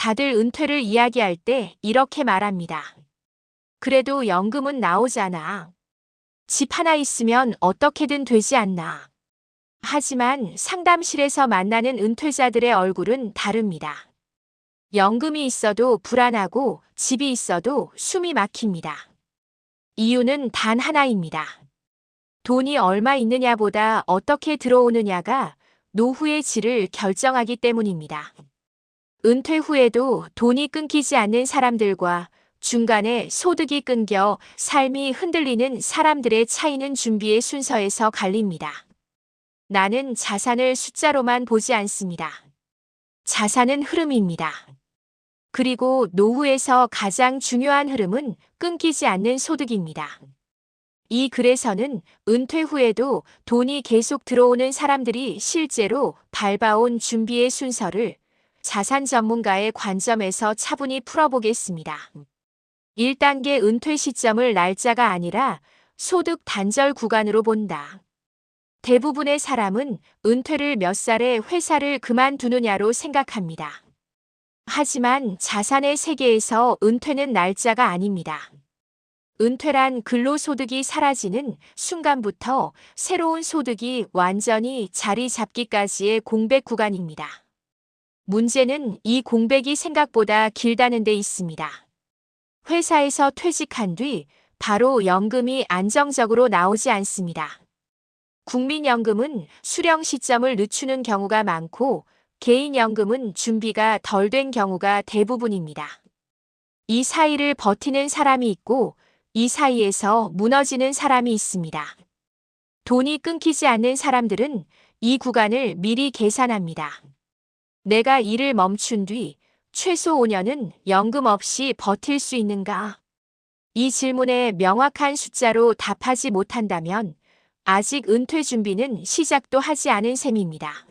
다들 은퇴를 이야기할 때 이렇게 말합니다. 그래도 연금은 나오잖아. 집 하나 있으면 어떻게든 되지 않나. 하지만 상담실에서 만나는 은퇴자들의 얼굴은 다릅니다. 연금이 있어도 불안하고 집이 있어도 숨이 막힙니다. 이유는 단 하나입니다. 돈이 얼마 있느냐보다 어떻게 들어오느냐가 노후의 질을 결정하기 때문입니다. 은퇴 후에도 돈이 끊기지 않는 사람들과 중간에 소득이 끊겨 삶이 흔들리는 사람들의 차이는 준비의 순서에서 갈립니다. 나는 자산을 숫자로만 보지 않습니다. 자산은 흐름입니다. 그리고 노후에서 가장 중요한 흐름은 끊기지 않는 소득입니다. 이 글에서는 은퇴 후에도 돈이 계속 들어오는 사람들이 실제로 밟아온 준비의 순서를 자산 전문가의 관점에서 차분히 풀어보겠습니다. 1단계 은퇴 시점을 날짜가 아니라 소득 단절 구간으로 본다. 대부분의 사람은 은퇴를 몇 살에 회사를 그만두느냐로 생각합니다. 하지만 자산의 세계에서 은퇴는 날짜가 아닙니다. 은퇴란 근로소득이 사라지는 순간부터 새로운 소득이 완전히 자리 잡기까지의 공백 구간입니다. 문제는 이 공백이 생각보다 길다는 데 있습니다. 회사에서 퇴직한 뒤 바로 연금이 안정적으로 나오지 않습니다. 국민연금은 수령 시점을 늦추는 경우가 많고 개인연금은 준비가 덜 된 경우가 대부분입니다. 이 사이를 버티는 사람이 있고 이 사이에서 무너지는 사람이 있습니다. 돈이 끊기지 않는 사람들은 이 구간을 미리 계산합니다. 내가 일을 멈춘 뒤 최소 5년은 연금 없이 버틸 수 있는가? 이 질문에 명확한 숫자로 답하지 못한다면 아직 은퇴 준비는 시작도 하지 않은 셈입니다.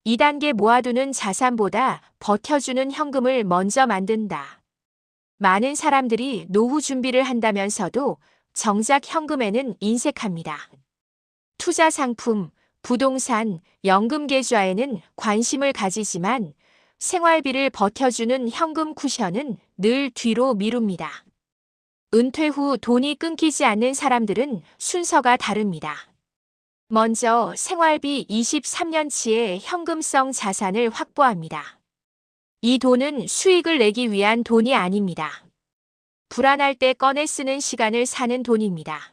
2단계 모아두는 자산보다 버텨주는 현금을 먼저 만든다. 많은 사람들이 노후 준비를 한다면서도 정작 현금에는 인색합니다. 투자 상품, 부동산, 연금 계좌에는 관심을 가지지만 생활비를 버텨주는 현금 쿠션은 늘 뒤로 미룹니다. 은퇴 후 돈이 끊기지 않는 사람들은 순서가 다릅니다. 먼저 생활비 23년치의 현금성 자산을 확보합니다. 이 돈은 수익을 내기 위한 돈이 아닙니다. 불안할 때 꺼내 쓰는 시간을 사는 돈입니다.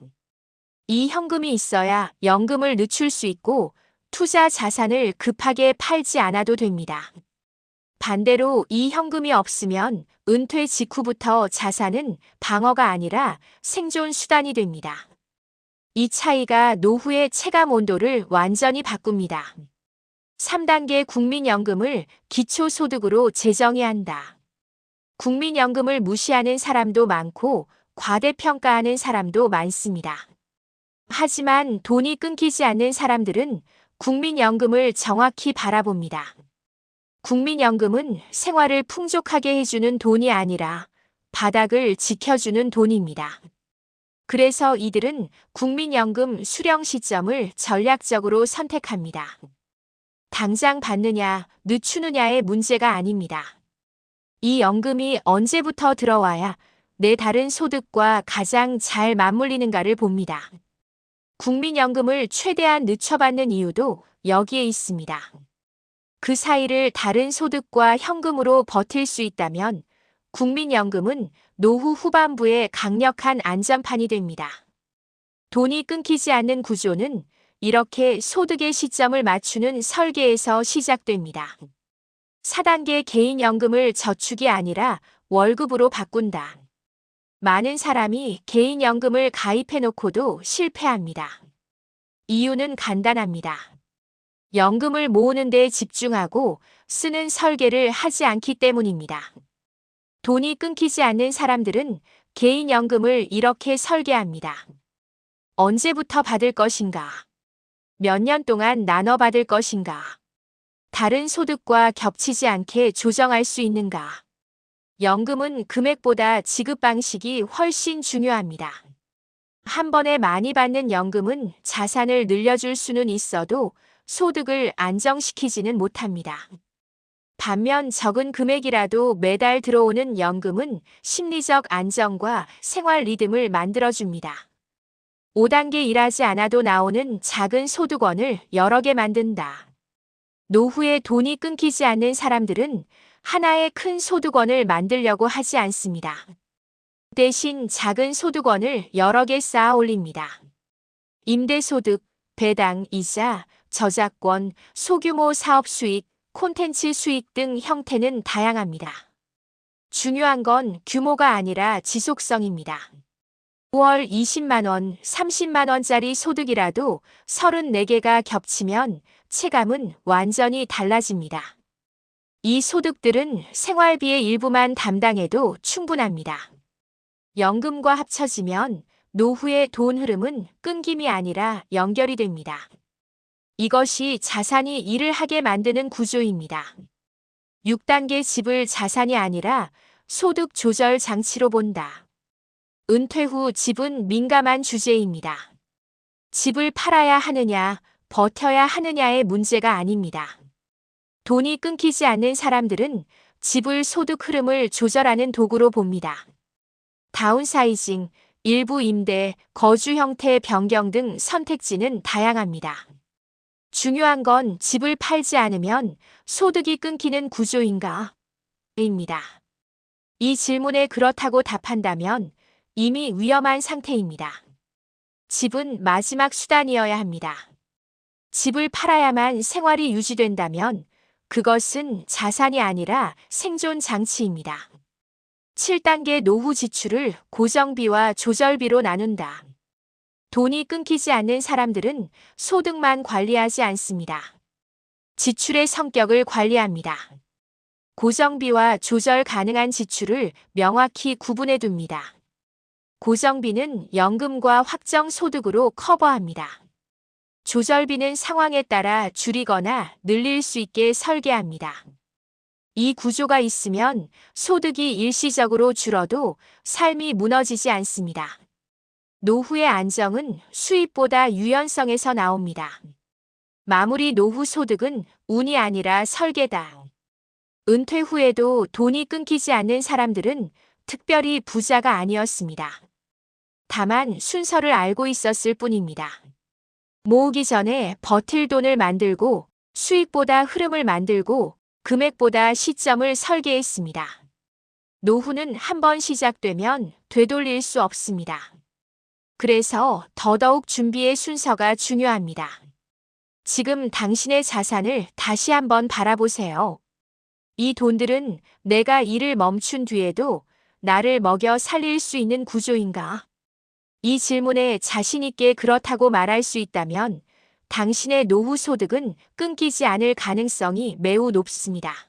이 현금이 있어야 연금을 늦출 수 있고 투자 자산을 급하게 팔지 않아도 됩니다. 반대로 이 현금이 없으면 은퇴 직후부터 자산은 방어가 아니라 생존 수단이 됩니다. 이 차이가 노후의 체감 온도를 완전히 바꿉니다. 3단계 국민연금을 기초소득으로 재정해야 한다. 국민연금을 무시하는 사람도 많고 과대평가하는 사람도 많습니다. 하지만 돈이 끊기지 않는 사람들은 국민연금을 정확히 바라봅니다. 국민연금은 생활을 풍족하게 해주는 돈이 아니라 바닥을 지켜주는 돈입니다. 그래서 이들은 국민연금 수령 시점을 전략적으로 선택합니다. 당장 받느냐, 늦추느냐의 문제가 아닙니다. 이 연금이 언제부터 들어와야 내 다른 소득과 가장 잘 맞물리는가를 봅니다. 국민연금을 최대한 늦춰받는 이유도 여기에 있습니다. 그 사이를 다른 소득과 현금으로 버틸 수 있다면 국민연금은 노후 후반부에 강력한 안전판이 됩니다. 돈이 끊기지 않는 구조는 이렇게 소득의 시점을 맞추는 설계에서 시작됩니다. 4단계 개인연금을 저축이 아니라 월급으로 바꾼다. 많은 사람이 개인연금을 가입해놓고도 실패합니다. 이유는 간단합니다. 연금을 모으는 데 집중하고 쓰는 설계를 하지 않기 때문입니다. 돈이 끊기지 않는 사람들은 개인연금을 이렇게 설계합니다. 언제부터 받을 것인가? 몇 년 동안 나눠 받을 것인가? 다른 소득과 겹치지 않게 조정할 수 있는가? 연금은 금액보다 지급 방식이 훨씬 중요합니다. 한 번에 많이 받는 연금은 자산을 늘려줄 수는 있어도 소득을 안정시키지는 못합니다. 반면 적은 금액이라도 매달 들어오는 연금은 심리적 안정과 생활 리듬을 만들어줍니다. 5단계 일하지 않아도 나오는 작은 소득원을 여러 개 만든다. 노후에 돈이 끊기지 않는 사람들은 하나의 큰 소득원을 만들려고 하지 않습니다. 대신 작은 소득원을 여러 개 쌓아 올립니다. 임대소득, 배당, 이자, 저작권, 소규모 사업 수익, 콘텐츠 수익 등 형태는 다양합니다. 중요한 건 규모가 아니라 지속성입니다. 5월 20만 원, 30만 원짜리 소득이라도 34개가 겹치면 체감은 완전히 달라집니다. 이 소득들은 생활비의 일부만 담당해도 충분합니다. 연금과 합쳐지면 노후의 돈 흐름은 끊김이 아니라 연결이 됩니다. 이것이 자산이 일을 하게 만드는 구조입니다. 6단계 집을 자산이 아니라 소득 조절 장치로 본다. 은퇴 후 집은 민감한 주제입니다. 집을 팔아야 하느냐, 버텨야 하느냐의 문제가 아닙니다. 돈이 끊기지 않는 사람들은 집을 소득 흐름을 조절하는 도구로 봅니다. 다운사이징, 일부 임대, 거주 형태 변경 등 선택지는 다양합니다. 중요한 건 집을 팔지 않으면 소득이 끊기는 구조인가? 입니다. 이 질문에 그렇다고 답한다면 이미 위험한 상태입니다. 집은 마지막 수단이어야 합니다. 집을 팔아야만 생활이 유지된다면 그것은 자산이 아니라 생존 장치입니다. 7단계 노후 지출을 고정비와 조절비로 나눈다. 돈이 끊기지 않는 사람들은 소득만 관리하지 않습니다. 지출의 성격을 관리합니다. 고정비와 조절 가능한 지출을 명확히 구분해 둡니다. 고정비는 연금과 확정 소득으로 커버합니다. 조절비는 상황에 따라 줄이거나 늘릴 수 있게 설계합니다. 이 구조가 있으면 소득이 일시적으로 줄어도 삶이 무너지지 않습니다. 노후의 안정은 수입보다 유연성에서 나옵니다. 마무리 노후 소득은 운이 아니라 설계다. 은퇴 후에도 돈이 끊기지 않는 사람들은 특별히 부자가 아니었습니다. 다만 순서를 알고 있었을 뿐입니다. 모으기 전에 버틸 돈을 만들고 수익보다 흐름을 만들고 금액보다 시점을 설계했습니다. 노후는 한번 시작되면 되돌릴 수 없습니다. 그래서 더더욱 준비의 순서가 중요합니다. 지금 당신의 자산을 다시 한번 바라보세요. 이 돈들은 내가 일을 멈춘 뒤에도 나를 먹여 살릴 수 있는 구조인가? 이 질문에 자신 있게 그렇다고 말할 수 있다면 당신의 노후 소득은 끊기지 않을 가능성이 매우 높습니다.